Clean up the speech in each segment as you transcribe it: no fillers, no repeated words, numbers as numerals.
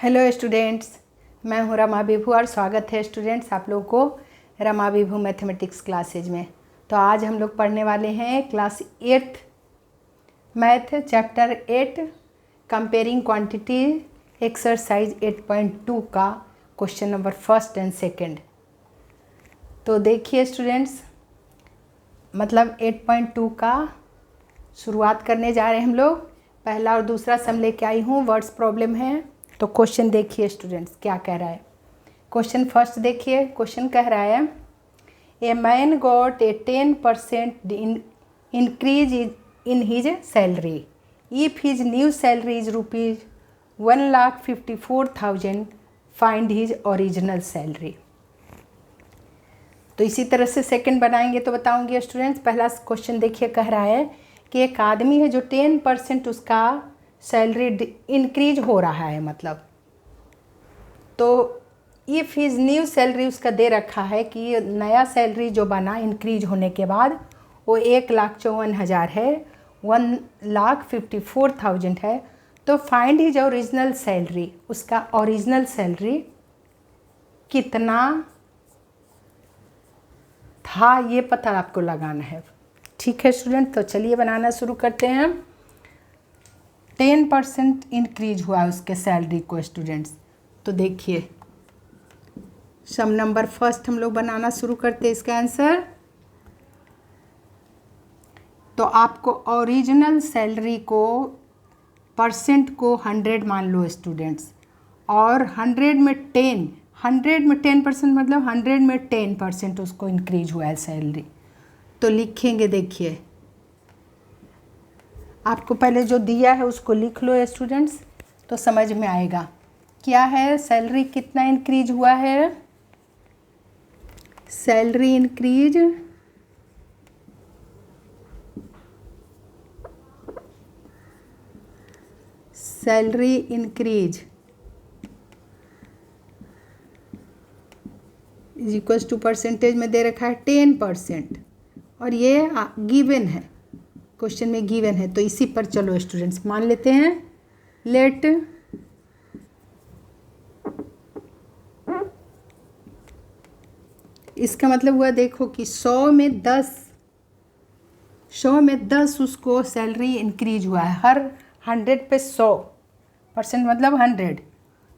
Hello students, मैं हूँ रमा विभू और स्वागत है स्टूडेंट्स आप लोगों को रमा विभू मैथमेटिक्स क्लासेज में। तो आज हम लोग पढ़ने वाले हैं class 8th math chapter 8 comparing quantity exercise 8.2 का question number first and second. तो देखिए स्टूडेंट्स, मतलब 8.2 का शुरुआत करने जा रहे हैं हम लोग। पहला और दूसरा सम लेके आई हूँ, वर्ड्स प्रॉब्लम है। तो क्वेश्चन देखिए स्टूडेंट्स क्या कह रहा है। क्वेश्चन फर्स्ट देखिए, क्वेश्चन कह रहा है a man got a 10% increase in his salary if his new salary is ₹1,54,000 find his original salary. तो इसी तरह से सेकंड बनाएंगे तो बताऊंगी स्टूडेंट्स। पहला क्वेश्चन देखिए, कह रहा है कि एक आदमी है जो 10% उसका सैलरी इंक्रीज हो रहा है, मतलब तो इफ़ हिज न्यू सैलरी उसका दे रखा है कि नया सैलरी जो बना इंक्रीज होने के बाद वो 1,54,000 है, 1,54,000 है। तो फाइंड हिज ओरिजिनल सैलरी, उसका ओरिजिनल सैलरी कितना था ये पता आपको लगाना है। ठीक है स्टूडेंट, तो चलिए बनाना शुरू करते हैं। 10% इंक्रीज हुआ उसके सैलरी को स्टूडेंट्स। तो देखिए सम नंबर फर्स्ट हम लोग बनाना शुरू करते हैं इसका आंसर। तो आपको ओरिजिनल सैलरी को परसेंट को 100 मान लो स्टूडेंट्स, और 100 में 10% मतलब 100 में 10% उसको इंक्रीज हुआ है सैलरी। तो लिखेंगे, देखिए आपको पहले जो दिया है उसको लिख लो स्टूडेंट्स, तो समझ में आएगा क्या है। सैलरी कितना इंक्रीज हुआ है, salary increase is equals to percentage में दे रखा है 10%, और ये गिवन है, क्वेश्चन में गिवन है। तो इसी पर चलो स्टूडेंट्स मान लेते हैं। लेट इसका मतलब हुआ, देखो कि 100 में 10 उसको सैलरी इंक्रीज हुआ है। हर 100 पे 100% मतलब 100।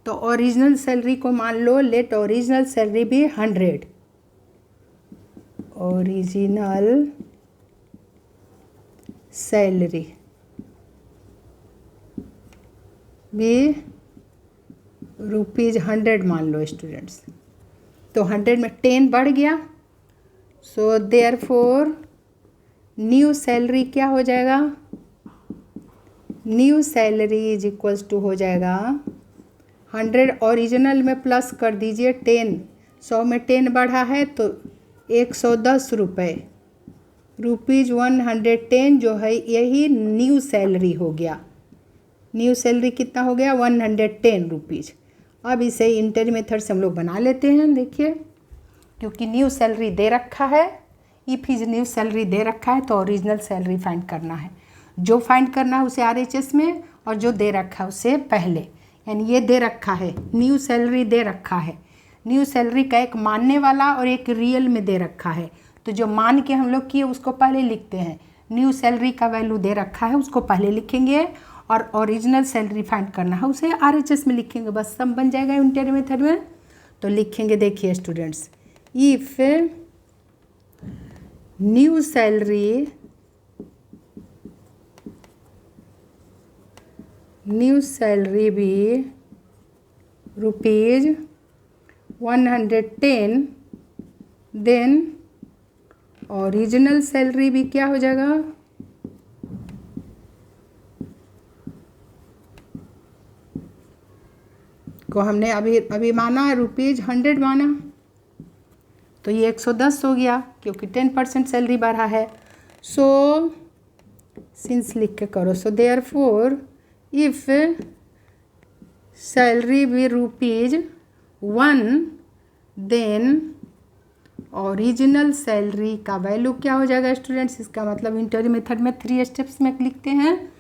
तो ओरिजिनल सैलरी को मान लो, लेट ओरिजिनल सैलरी भी 100, ओरिजिनल सैलरी भी ₹100 मान लो स्टूडेंट्स। तो 100 में 10 बढ़ गया, सो देयरफॉर न्यू सैलरी क्या हो जाएगा, new salary is equals to हो जाएगा 100 ओरिजिनल में प्लस कर दीजिए 10, 100 में 10 बढ़ा है तो 110 रुपये, ₹110 जो है यही न्यू सैलरी हो गया। न्यू सैलरी कितना हो गया, ₹110। अब इसे इंटर मेथड से हम लोग बना लेते हैं। देखिए, क्योंकि न्यू सैलरी दे रखा है, इफ हिज न्यू सैलरी दे रखा है तो ओरिजिनल सैलरी फाइंड करना है। जो फाइंड करना है उसे RHS में, और जो दे रखा है उसे पहले, यानी ये दे रखा है न्यू सैलरी दे रखा है। न्यू सैलरी का एक मानने वाला और एक रियल में दे रखा है। तो जो मान के हम लोग किए उसको पहले लिखते हैं। न्यू सैलरी का वैल्यू दे रखा है उसको पहले लिखेंगे, और ओरिजिनल सैलरी फाइंड करना है उसे RHS में लिखेंगे, बस सब बन जाएगा इंटर मेथड में। तो लिखेंगे, देखिए स्टूडेंट्स, इफ न्यू सैलरी भी ₹110, देन ओरिजिनल सैलरी भी क्या हो जाएगा, को हमने अभी माना ₹100 माना, तो ये 110 हो गया क्योंकि 10% सैलरी बढ़ा है। सो सिंस लिख के करो, सो देयरफॉर इफ सैलरी भी ₹1, देन ओरिजिनल सैलरी का वैल्यू क्या हो जाएगा स्टूडेंट्स। इसका मतलब इंटर मेथड में 3 स्टेप्स में लिखते हैं।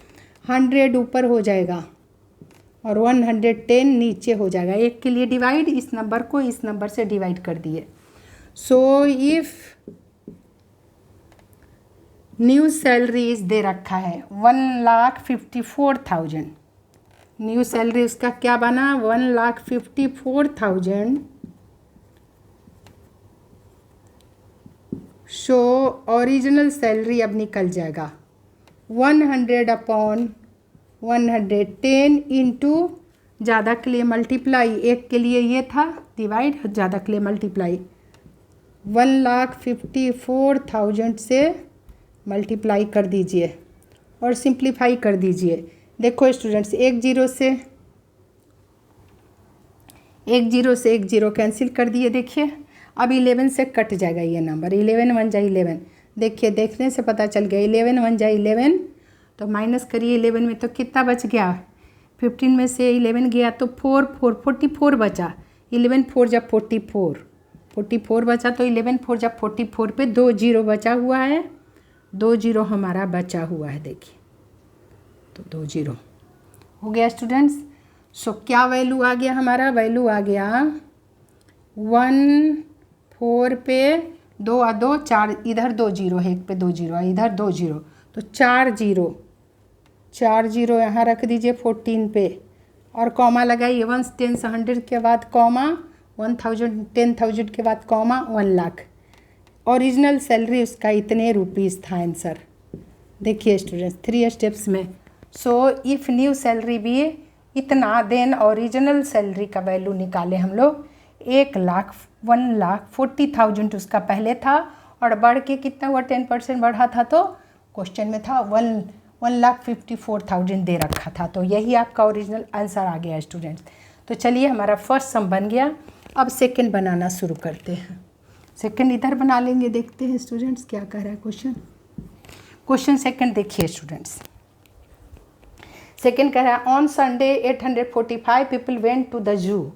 100 ऊपर हो जाएगा, और 110 नीचे हो जाएगा। एक के लिए डिवाइड, इस नंबर को इस नंबर से डिवाइड कर दिए। सो इफ़ न्यू सैलरी इस दे रखा है 1,54,000, न्यू सैलरी उसका क्या बना 1,54,000। सो ओरिजिनल सैलरी अब निकल जाएगा 100/110 इंटू, ज़्यादा के लिए मल्टीप्लाई, एक के लिए ये था डिवाइड, ज़्यादा के लिए मल्टीप्लाई, 1,54,000 से मल्टीप्लाई कर दीजिए और सिंप्लीफाई कर दीजिए। देखो स्टूडेंट्स, एक जीरो से एक जीरो कैंसिल कर दिए। देखिए अब 11 से कट जाएगा ये नंबर, 11 1 जा 11। देखिए देखने से पता चल गया 11 1 जा 11, तो माइनस करिए 11 में तो कितना बच गया, 15 में से 11 गया तो 44 बचा, 11 4 जा 44 बचा, तो 11 4 जा 44 पे 2 जीरो बचा हुआ है, 2 जीरो हमारा बचा हुआ है। देखिए तो 2 जीरो हो गया स्टूडेंट्स। सो क्या वैल्यू आ गया हमारा, वैल्यू आ गया 14 पे 2 और 2 4, इधर 2 जीरो है, एक पे 2 जीरो है, इधर 2 जीरो, तो 4 जीरो यहाँ रख दीजिए 14 पे, और कॉमा लगाइए 1 10 100 के बाद कॉमा 1000 10,000 के बाद कॉमा 1 लाख। ओरिजिनल सैलरी उसका इतने रुपीज़ था आंसर। देखिए स्टूडेंट्स 3 स्टेप्स में। सो इफ़ न्यू सैलरी भी इतना, देन ओरिजिनल सैलरी का वैल्यू निकाले हम लोग 1,40,000 उसका पहले था, और बढ़ के कितना हुआ 10% बढ़ा था, तो क्वेश्चन में था 1,54,000 दे रखा था, तो यही आपका ओरिजिनल आंसर आ गया स्टूडेंट्स। तो चलिए हमारा फर्स्ट सम बन गया। अब सेकंड बनाना शुरू करते हैं। सेकंड इधर बना लेंगे, देखते हैं स्टूडेंट्स क्या कह रहा है क्वेश्चन सेकंड। देखिए स्टूडेंट्स, सेकंड कह रहा है on Sunday 845 people went to the zoo,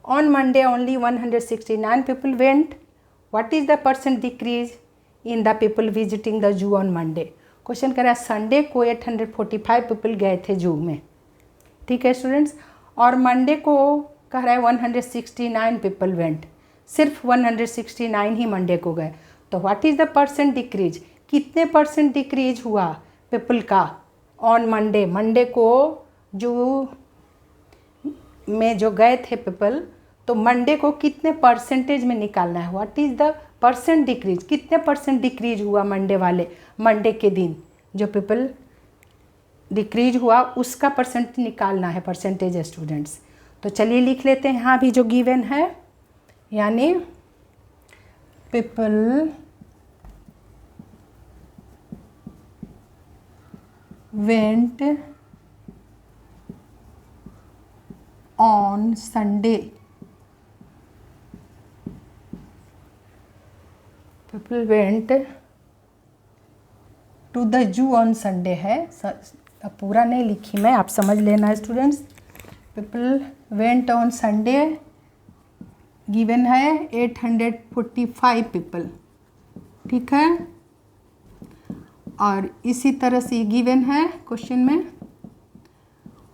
on Monday only 169 people went, what is the percent decrease in the people visiting the zoo on Monday. Question कह रहा है संडे को 845 people गए थे जू में, ठीक है स्टूडेंट्स, और मंडे को कह रहा है 169 पीपल वेंट, सिर्फ 169 ही मंडे को गए, तो what is the percent decrease, कितने परसेंट डिक्रीज हुआ पीपल का ऑन मंडे, मंडे को जू में जो गए थे पीपल, तो मंडे को कितने परसेंटेज में निकालना है, what is the percent decrease, कितने परसेंट डिक्रीज हुआ मंडे के दिन जो पीपल डिक्रीज हुआ उसका परसेंट निकालना है, परसेंटेज स्टूडेंट्स। तो चलिए लिख लेते हैं यहाँ भी जो गिवन है, यानी people went on Sunday, people went to the zoo on Sunday है, अब पूरा नहीं लिखी मैं, आप समझ लेना students. People went on Sunday given है 845 पीपल, ठीक है, और इसी तरह से ये गिवन है क्वेश्चन में,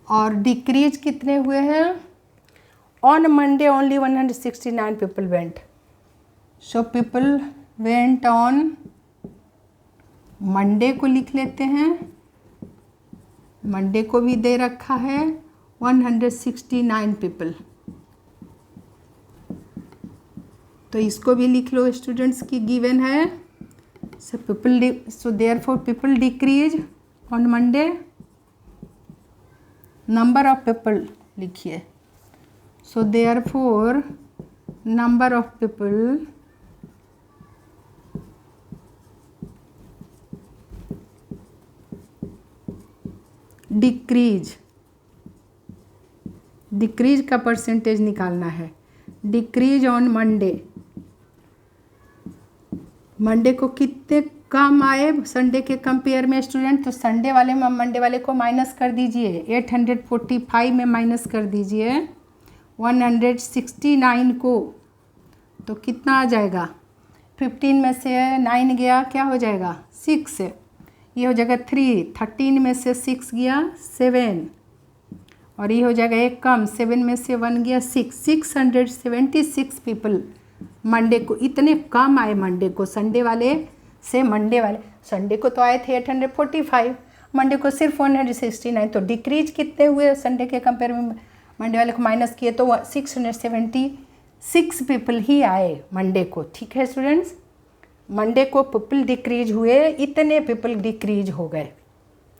और डिक्रीज कितने हुए हैं, on Monday only 169 people went, so people went on Monday को लिख लेते हैं, मंडे को भी दे रखा है 169 पीपल, तो इसको भी लिख लो स्टूडेंट्स की गिवन है। So therefore people decrease on Monday, number of people लिखिए, so therefore number of people decrease का परसेंटेज निकालना है, डिक्रीज ऑन मंडे, मंडे को कितने कम आए संडे के कंपेयर में स्टूडेंट, तो संडे वाले में मंडे वाले को माइनस कर दीजिए, 845 में माइनस कर दीजिए 169 को, तो कितना आ जाएगा, 15 में से 9 गया क्या हो जाएगा 6, ये हो जाएगा 3, 13 में से 6 गया 7, और ये हो जाएगा एक कम, 7 में से 1 गया 6, 676 पीपल मंडे को, इतने कम आए मंडे को, संडे वाले संडे को तो आए थे 845, मंडे को सिर्फ 169, तो डिक्रीज कितने हुए संडे के कंपेयर में, मंडे वाले को माइनस किए तो 676 पीपल ही आए मंडे को। ठीक है स्टूडेंट्स, मंडे को पीपल डिक्रीज हुए, इतने पीपल डिक्रीज हो गए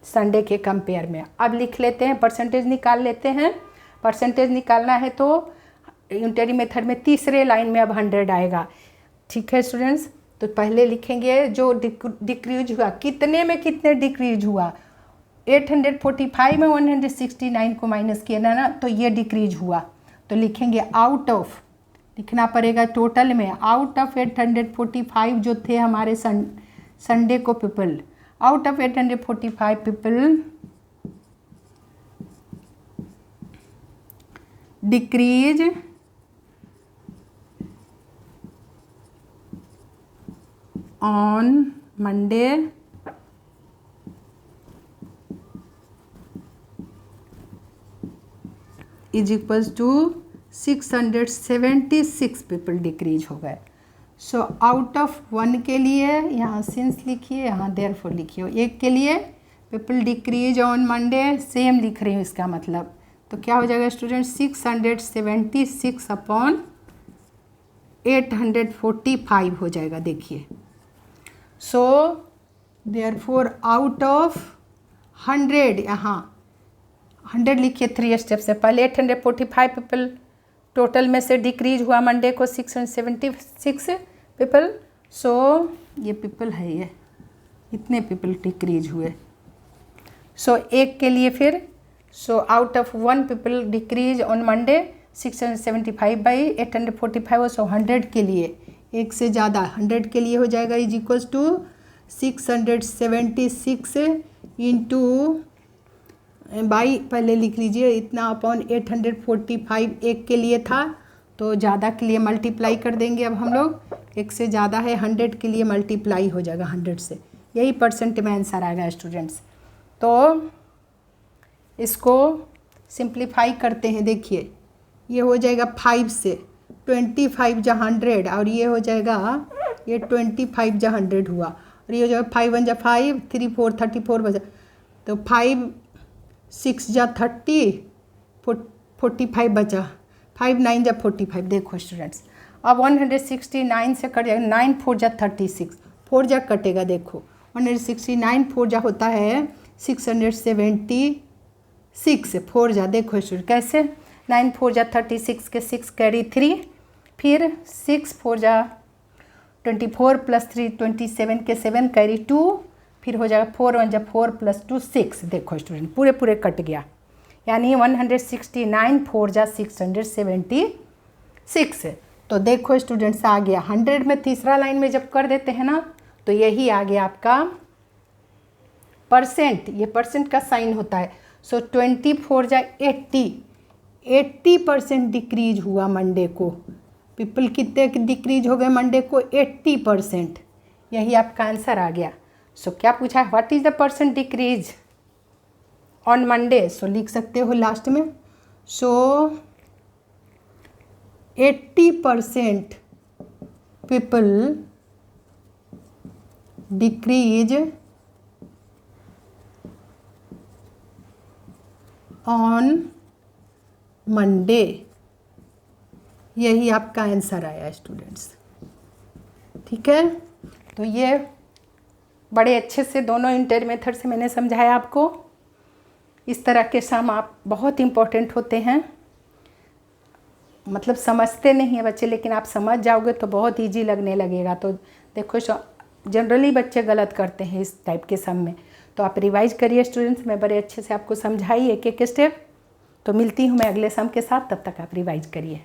संडे के कंपेयर में। अब लिख लेते हैं, परसेंटेज निकाल लेते हैं। परसेंटेज निकालना है तो यूनिटरी मेथड में तीसरे लाइन में अब 100 आएगा। ठीक है स्टूडेंट्स, तो पहले लिखेंगे जो डिक्रीज हुआ, कितने में कितने डिक्रीज हुआ, 845 में 169 को माइनस किया ना, तो ये डिक्रीज हुआ, तो लिखेंगे आउट ऑफ, लिखना पड़ेगा टोटल में, आउट ऑफ 845 जो थे हमारे संडे को people, out of 845 people decrease on Monday is equals to 676 people decrease हो गए। सो आउट ऑफ 1 के लिए यहाँ सिंस लिखिए, यहाँ देयरफॉर लिखिए, एक के लिए people decrease on Monday same लिख रही हूँ इसका मतलब, तो क्या हो जाएगा स्टूडेंट, 676 अपॉन 845 हो जाएगा। देखिए, सो देयरफॉर आउट ऑफ 100, यहाँ 100 लिखिए 3 स्टेप से, पहले 845 पीपल टोटल में से डिक्रीज हुआ मंडे को 676 पीपल, सो ये पीपल है, ये इतने पीपल डिक्रीज हुए। सो एक के लिए फिर, so out of 1 people decrease on Monday 675 by 845, सो 100 के लिए, एक से ज़्यादा 100 के लिए हो जाएगा is equals to 676 into by, पहले लिख लीजिए इतना अपॉन 845 एक के लिए था, तो ज़्यादा के लिए मल्टीप्लाई कर देंगे। अब हम लोग, एक से ज़्यादा है, 100 के लिए मल्टीप्लाई हो जाएगा 100 से, यही परसेंट में आंसर आ गया स्टूडेंट्स। तो इसको सिंप्लीफाई करते हैं, देखिए ये हो जाएगा 5 से 25 जा 100, और ये हो जाएगा, ये 25 जा 100 हुआ, और ये हो जाएगा 5 1 जा 5, 3 4 34 बचा, तो 5 6 जा 30, 45 बचा, 5 9 जा 45। देखो स्टूडेंट्स, अब 169 से कट जाएगा, 9 4 जा 36, 4 जा कटेगा, देखो 169 4 जा होता है 676, 4 जा, देखो स्टूडेंट कैसे, 9 4 जा 36 के 6 कैरी 3, फिर 6 4 जा 24 प्लस 3 27 के 7 कैरी 2, फिर हो जाएगा 4 1 जा 4 प्लस 2 6। देखो स्टूडेंट पूरे पूरे कट गया, यानी 169 4 जा 676। तो देखो स्टूडेंट्स आ गया 100 में, तीसरा लाइन में जब कर देते हैं ना, तो यही आ गया आपका परसेंट, ये परसेंट का साइन होता है। सो 24 जा 80% डिक्रीज हुआ मंडे को, पीपल कितने डिक्रीज हो गए मंडे को, 80%, यही आपका आंसर आ गया। सो क्या पूछा है, what is the percent decrease on Monday, so लिख सकते हो लास्ट में, so 80% people decrease on Monday, यही आपका आंसर आया स्टूडेंट्स। ठीक है, तो ये बड़े अच्छे से दोनों इंटर मेथड से मैंने समझाया आपको। इस तरह के सम आप बहुत इम्पोर्टेंट होते हैं, मतलब समझते नहीं हैं बच्चे, लेकिन आप समझ जाओगे तो बहुत इजी लगने लगेगा। तो देखो जनरली बच्चे गलत करते हैं इस टाइप के सम में, तो आप रिवाइज करिए स्टूडेंट्स, मैं बड़े अच्छे से आपको समझाई एक एक स्टेप। तो मिलती हूँ मैं अगले सम के साथ, तब तक आप रिवाइज करिए।